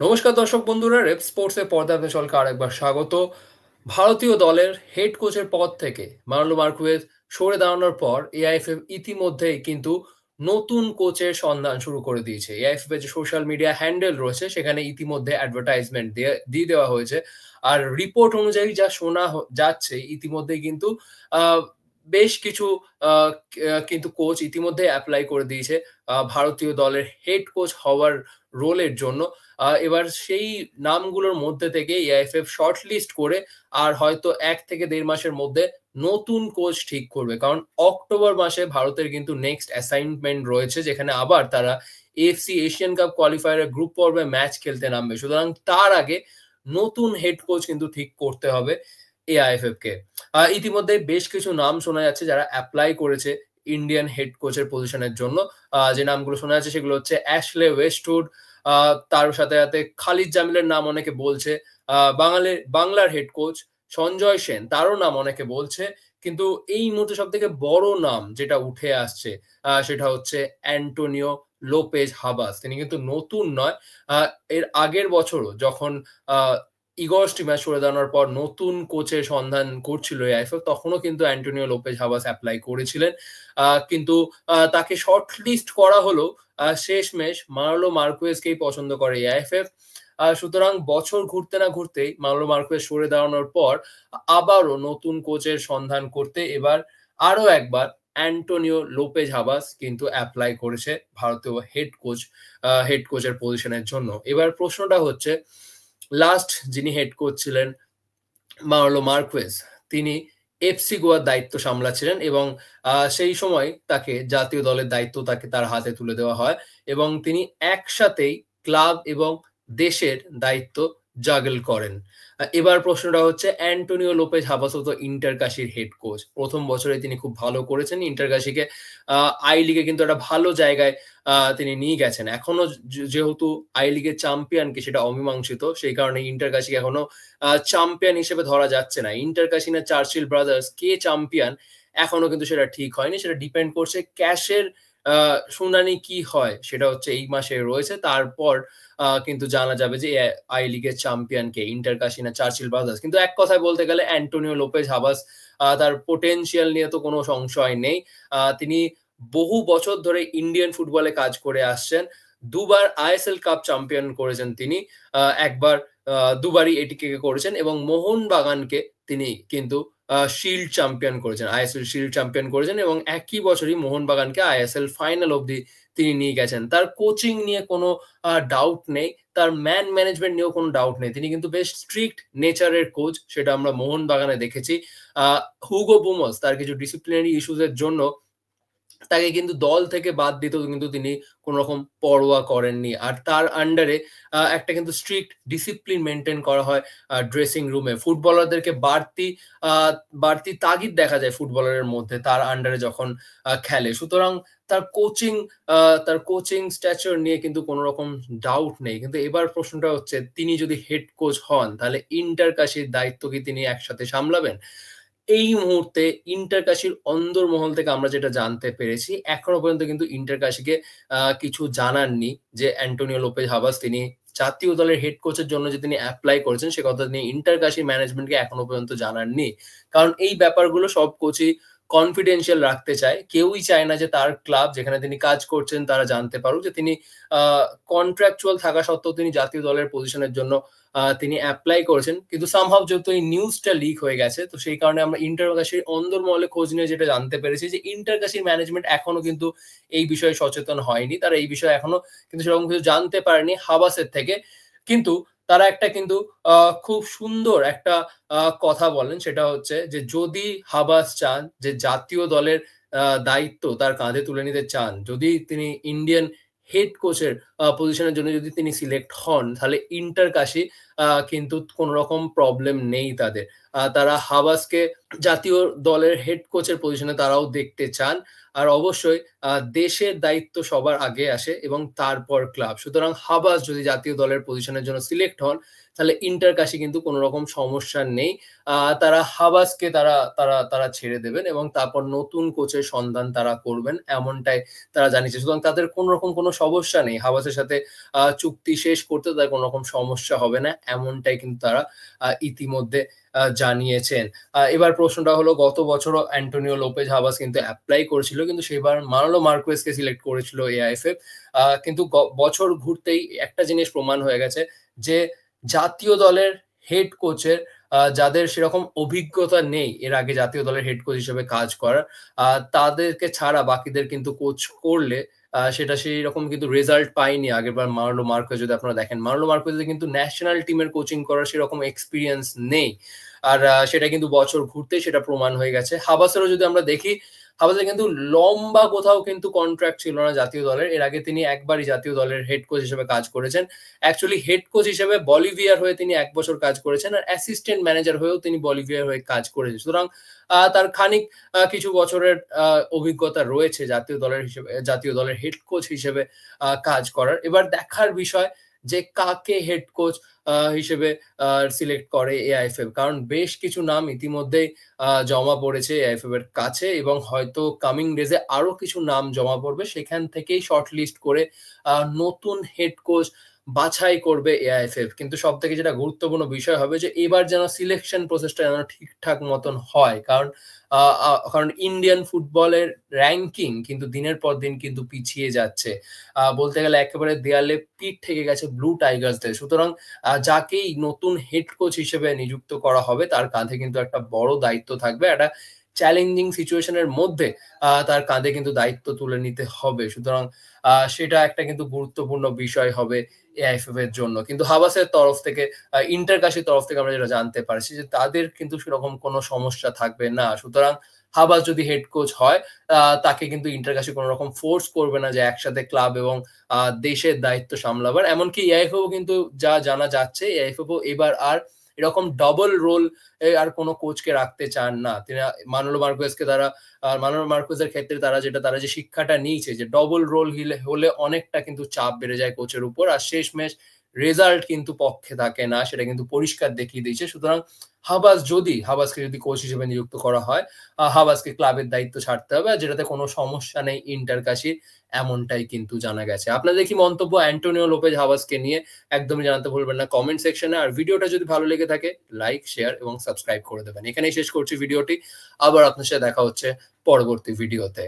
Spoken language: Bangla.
নমস্কার দর্শক বন্ধুরা, রেপ স্পোর্টসের পর্দায় আপনাদের সকলকে আরেকবার স্বাগত। ভারতীয় দলের হেড কোচের পদ থেকে মার্লো মার্কুয়েজ সরে দাঁড়ানোর পর এআইএফএফ ইতিমধ্যেই কিন্তু নতুন কোচের সন্ধান শুরু করে দিয়েছে। এআইএফএফ এর যে সোশ্যাল মিডিয়া হ্যান্ডেল রয়েছে সেখানে ইতিমধ্যে অ্যাডভার্টাইজমেন্ট দিয়ে দেওয়া হয়েছে। আর রিপোর্ট অনুযায়ী যা শোনা যাচ্ছে ইতিমধ্যেই কিন্তু আহ, বেশ কিছু কিন্তু কোচ ইতিমধ্যে অ্যাপ্লাই করে দিয়েছে ভারতীয় দলের হেড কোচ হওয়ার রোলের জন্য। এবার সেই নামগুলোর মধ্যে থেকে এআইএফএফ শর্টলিস্ট করে আর হয়তো ১ থেকে ১.৫ মাসের মধ্যে নতুন কোচ ঠিক করবে। কারণ অক্টোবর মাসে ভারতের কিন্তু নেক্সট অ্যাসাইনমেন্ট রয়েছে, যেখানে আবার তারা এএফসি এশিয়ান কাপ কোয়ালিফায়ারের গ্রুপ পর্বে ম্যাচ খেলতে নামবে। সুতরাং তার আগে নতুন হেড কোচ কিন্তু ঠিক করতে হবে এআইএফএফ কে। ইতিমধ্যে বেশ কিছু নাম শোনা যাচ্ছে যারা এপ্লাই করেছে ইন্ডিয়ান হেড কোচের পজিশনের জন্য। যে নামগুলো শোনা যাচ্ছে সেগুলো হচ্ছে অ্যাশলে ওয়েস্টউড, তার সাথে খালিদ জামিলের নাম অনেকে বলছে। বাংলার হেড কোচ সঞ্জয় সেন, তারও নাম অনেকে বলছে। কিন্তু এই মুহূর্তে সবথেকে বড় নাম যেটা উঠে আসছে সেটা হচ্ছে অ্যান্টোনিও লোপেজ হাবাস। তিনি কিন্তু নতুন নয়। আ এর আগের বছরও যখন আ ইগর স্টিমাচ সরে দাঁড়ানোর পর নতুন কোচের সন্ধান করছিল এআইএফএফ, তখনও কিন্তু অ্যান্টোনিও লোপেজ হাবাস এপ্লাই করেছিলেন। কিন্তু তাকে শর্ট লিস্ট করা হলো। শেষমেশ মার্লো মার্কুয়েজকেই পছন্দ করে এআইএফএফ। সুতরাং বছর ঘুরতে না ঘুরতেই মার্লো মার্কুয়েজ সরে দাঁড়ানোর পর আবারও নতুন কোচের সন্ধান করতে এবার আরো একবার অ্যান্টোনিও লোপেজ হাবাস কিন্তু অ্যাপ্লাই করেছে ভারতীয় হেড কোচের পজিশনের জন্য। এবার প্রশ্নটা হচ্ছে, লাস্ট যিনি হেড কোচ ছিলেন মার্লো মার্কুয়েজ, তিনি এফসি গোয়ার দায়িত্ব সামলাচ্ছিলেন এবং সেই সময় তাকে জাতীয় দলের দায়িত্ব তার হাতে তুলে দেওয়া হয় এবং তিনি একসাথেই ক্লাব এবং দেশের দায়িত্ব জাগল করেন। এবার প্রশ্নটা হচ্ছে, অ্যান্টোনিও লোপেজ হাবাসও তো ইন্টার কাশির হেড কোচ। প্রথম বছরে তিনি খুব ভালো করেছেন। ইন্টার কাশিকে আই লিগে কিন্তু একটা ভালো জায়গায় তিনি নিয়ে গেছেন। এখনো যেহেতু আই লিগের চ্যাম্পিয়ন সেটা অমীমাংসিত, সেই কারণে ইন্টার কাশিকে এখনো চ্যাম্পিয়ন হিসেবে ধরা যাচ্ছে না। ইন্টার কাশি না চার্চিল ব্রাদার্স কে চ্যাম্পিয়ন এখনো কিন্তু সেটা ঠিক হয়নি। সেটা ডিপেন্ড করছে ক্যাশের শুনানি কি হয়, সেটা হচ্ছে এই মাসে রয়েছে। তারপর কিন্তু জানা যাবে যে আই লিগের চ্যাম্পিয়ন কে, ইন্টার কাশি না চার্চিল ব্রাদার্স। কিন্তু এক কথায় বলতে গেলে অ্যান্টোনিও লোপেজ হাবাস, তার পোটেনশিয়াল নিয়ে তো কোনো সংশয় নেই। তিনি বহু বছর ধরে ইন্ডিয়ান ফুটবলে কাজ করে আসছেন। দুবার আইএসএল কাপ চ্যাম্পিয়ন করেছেন তিনি। একবার দুবারই এটিকে করেছেন এবং মোহনবাগানকে তিনি কিন্তু শিল্ড চ্যাম্পিয়ন করেছেন, আইএসএল শিল্ড চ্যাম্পিয়ন করেছেন এবং একই বছরই মোহনবাগানকে আইএসএল ফাইনাল অবধি তিনি নিয়ে গেছেন। তার কোচিং নিয়ে কোনো ডাউট নেই, তার ম্যানেজমেন্ট নিয়েও কোনো ডাউট নেই। তিনি কিন্তু বেশ স্ট্রিক্ট নেচারের কোচ, সেটা আমরা মোহনবাগানে দেখেছি। হুগো বুমস তার কিছু ডিসিপ্লিনারি ইস্যুস এর জন্য তাকে কিন্তু দল থেকে বাদ দিতেও কিন্তু তিনি কোন রকম পরোয়া করেননি। আর তার আন্ডারে একটা কিন্তু স্ট্রিক্ট ডিসিপ্লিন মেইনটেইন করা হয় ড্রেসিং রুমে। ফুটবলারদেরকে আ বাড়তি তাগিদ দেখা যায় ফুটবলারের মধ্যে তার আন্ডারে যখন খেলে। সুতরাং তার কোচিং আ তার কোচিং স্ট্যাচার নিয়ে কিন্তু কোন রকম ডাউট নেই। কিন্তু এবার প্রশ্নটা হচ্ছে, তিনি যদি হেড কোচ হন তাহলে ইন্টার কাশির দায়িত্ব কি তিনি একসাথে সামলাবেন? এই মুহূর্তে ইন্টার কাশির অন্দরমহল থেকে আমরা যেটা জানতে পেরেছি, এখনো পর্যন্ত কিন্তু ইন্টার কাশিকে কিছু জানাননি যে অ্যান্টোনিও লোপেজ হাবাস তিনি জাতীয় দলের হেড কোচের জন্য যে তিনি এপ্লাই করেছেন সে কথা তিনি ইন্টার কাশি ম্যানেজমেন্টকে এখনো পর্যন্ত জানাননি। কারণ এই ব্যাপারগুলো সব কোচই কনফিডেনশিয়াল রাখতে চায়। কেউই চায় না যে তার ক্লাব যেখানে তিনি কাজ করছেন তারা জানতে পারুক যে তিনি আ কন্ট্রাকচুয়াল থাকা সত্ত্বেও তিনি জাতীয় দলের পজিশনের জন্য তিনি এপ্লাই করেছেন। কিন্তু সামহাউ যেহেতু এই নিউজটা লিক হয়ে গেছে, তো সেই কারণে আমরা ইন্টার কাশির অন্দরমহলে খোঁজ নিয়ে যেটা জানতে পেরেছি যে ইন্টার কাশির ম্যানেজমেন্ট এখনো কিন্তু এই বিষয়ে সচেতন হয়নি। তারা এই বিষয়ে এখনো কিন্তু সেরকম কিছু জানতে পারেনি হাবাসের থেকে। কিন্তু তারা একটা কিন্তু আ খুব সুন্দর একটা কথা বলেন, সেটা হচ্ছে যে যদি হাবাস চান যে জাতীয় দলের দায়িত্ব তার কাঁধে তুলে নিতে চান, যদি তিনি ইন্ডিয়ান হেড কোচের পজিশনের জন্য যদি তিনি সিলেক্ট হন, তাহলে ইন্টার কাশি কিন্তু কোন রকম প্রবলেম নেই তাদের। তারা হাবাসকে জাতীয় দলের হেড কোচের পজিশনে তারাও দেখতে চান। আর অবশ্যই দেশের দায়িত্ব সবার আগে আসে এবং তারপর ক্লাব। সুতরাং হাবাস যদি জাতীয় দলের পজিশনের জন্য সিলেক্ট হন, তাহলে ইন্টার কাশি কিন্তু কোন রকম সমস্যা নেই। তারা হাবাসকে তারা ছেড়ে দেবেন এবং তারপর নতুন কোচের সন্ধান তারা করবেন। এমনটাই তারা জানিয়েছে। সুতরাং তাদের কোন রকম কোন সমস্যা নেই হাবাসের কোচের সাথে চুক্তি শেষ করতে তাদের কোনো রকম সমস্যা হবে না। এমনটাই কিন্তু তারা ইতিমধ্যে জানিয়েছেন। এবার প্রশ্নটা হলো গত বছরও অ্যান্টোনিও লোপেজ হাবাস কিন্তু এপ্লাই করেছিল। কিন্তু সেবার মানলো মার্কুয়েজকে সিলেক্ট করেছিল এআইএফএফ। কিন্তু বছর ঘুরতেই একটা জিনিস প্রমাণ হয়ে গেছে যে জাতীয় দলের হেড কোচের যাদের সেরকম অভিজ্ঞতা নেই এর আগে জাতীয় দলের হেড কোচ হিসেবে কাজ করার, তাদেরকে ছাড়া বাকিদের কিন্তু কোচ করলে সেটা সেইরকম কিন্তু রেজাল্ট পায়নি আগেরবার মার্লো মার্কুয়েজ যদি আপনারা দেখেন। মার্লো মার্কুয়েজের কিন্তু ন্যাশনাল টিমের কোচিং করার সেরকম এক্সপেরিয়েন্স নেই। আর সেটা কিন্তু বছর ঘুরতেই সেটা প্রমাণ হয়ে গেছে। হাবাসেরও যদি আমরা দেখি, হাবাসের কিন্তু লম্বা কোথাও কিন্তু কন্ট্রাক্ট ছিল না জাতীয় দলের। এর আগে তিনি একবারই জাতীয় দলের হেড কোচ হিসেবে কাজ করেছেন। অ্যাকচুয়ালি হেড কোচ হিসেবে বলিভিয়ার হয়ে তিনি ১ বছর কাজ করেছেন। আর অ্যাসিস্ট্যান্ট ম্যানেজার হয়েও তিনি বলিভিয়ার হয়ে কাজ করেছেন। সুতরাং তার খানিক কিছু বছরের অভিজ্ঞতা রয়েছে জাতীয় দলের হেড কোচ হিসেবে কাজ করার। এবার দেখার বিষয় যে কাকে হেড কোচ হিসেবে সিলেক্ট করে এআইএফএফ। কারণ বেশ কিছু নাম ইতিমধ্যেই জমা পড়েছে এআইএফএফ এর কাছে এবং হয়তো কামিং ডেজ এ আরো কিছু নাম জমা পড়বে। সেখান থেকেই শর্টলিস্ট করে নতুন হেড কোচ বাছাই করবে এআইএফএফ। কিন্তু সবথেকে যেটা গুরুত্বপূর্ণ বিষয় হবে যে এবার যেন সিলেকশন প্রসেসটা যেন ঠিকঠাক মতন হয়। কারণ ইন্ডিয়ান ফুটবলের র‍্যাংকিং কিন্তু দিনের পর দিন কিন্তু পিছিয়ে যাচ্ছে। বলতে গেলে একেবারে দেয়ালে পিঠ ঠেকে গেছে ব্লু টাইগার্সদের। সুতরাং যাকেই নতুন হেড কোচ হিসেবে নিযুক্ত করা হবে তার কাঁধে কিন্তু একটা বড় দায়িত্ব থাকবে। একটা চ্যালেঞ্জিং সিচুয়েশন এর মধ্যে তার কাঁধে কিন্তু দায়িত্ব তুলে নিতে হবে। সুতরাং সেটা একটা কিন্তু গুরুত্বপূর্ণ বিষয় হবে এআইএফএফ এর জন্য। কিন্তু হাবাসের তরফ থেকে ইন্টারকাশির তরফ থেকে আমরা যেটা জানতে পারছি যে তাদের কিন্তু সেরকম কোনো সমস্যা থাকবে না। সুতরাং হাবাস যদি হেড কোচ হয় তাকে কিন্তু ইন্টারকাশি কোনো রকম ফোর্স করবে না যে একসাথে ক্লাব এবং দেশের দায়িত্ব সামলাবার। এমনকি এআইএফএফও কিন্তু যা জানা যাচ্ছে এআইএফএফও এবার আর এরকম ডাবল রোল আর কোনো কোচকে রাখতে চান না। মানুয়েল মার্কুয়েজের ক্ষেত্রে তারা যে শিক্ষাটা নিয়েছে যে ডবল রোল হলে অনেকটা কিন্তু চাপ বেড়ে যায় কোচের উপর। আর শেষমেশ রেজাল্ট কিন্তু পক্ষে থাকে না। সেটা কিন্তু পরিষ্কার দেখিয়ে দিয়েছে। সুতরাং হাবাসকে যদি কোচ হিসেবে নিযুক্ত করা হয়, হাবাসকে ক্লাবের দায়িত্ব ছাড়তে হবে। আর যেটাতে কোনো সমস্যা নেই ইন্টারকাশির, এমনটাই কিন্তু জানা গেছে। আপনাদের কি মন্তব্য অ্যান্টোনিও লোপেজ হাবাসকে নিয়ে? একদমই জানাতে ভুলবেন না কমেন্ট সেকশনে। আর ভিডিওটা যদি ভালো লেগে থাকে লাইক, শেয়ার এবং সাবস্ক্রাইব করে দেবেন। এখানেই শেষ করছি ভিডিওটি। আবার আপনার সাথে দেখা হচ্ছে পরবর্তী ভিডিওতে।